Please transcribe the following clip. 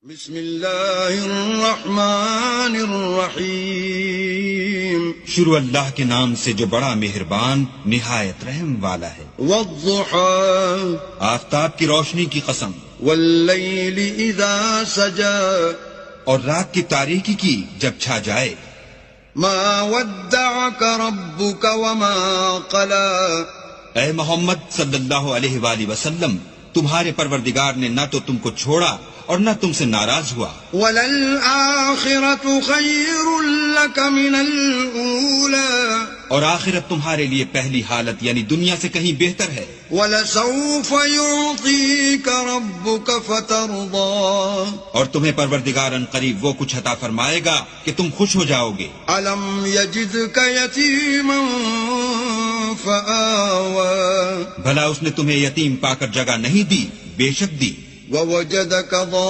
بسم اللہ الرحمن الرحیم شروع اللہ کے نام سے جو بڑا مہربان نہایت رحم والا ہے۔ والضحى آفتاب کی روشنی کی قسم، واللیل اذا سجا اور رات کی تاریکی کی جب چھا جائے۔ ما ودعك ربك وما قلى اے محمد صلی اللہ علیہ وآلہ وسلم، تمہارے پروردگار نے نہ تو تم کو چھوڑا اور نہ تم سے ناراض ہوا۔ وَلَلْآخِرَةُ خَيْرٌ لَكَ مِنَ الْأُولَى اور آخرت تمہارے لیے پہلی حالت یعنی دنیا سے کہیں بہتر ہے۔ وَلَسَوْفَ يُعْطِيكَ رَبُّكَ فَتَرْضَى اور تمہیں پروردگار ان قریب وہ کچھ عطا فرمائے گا کہ تم خوش ہو جاؤ گے۔ أَلَمْ يَجِدْكَ يَتِيمًا فَآوَى بھلا اس نے تمہیں یتیم پا کر جگہ نہیں دی؟ بے شک دی۔ وَوَجَدَكَ ضَالًّا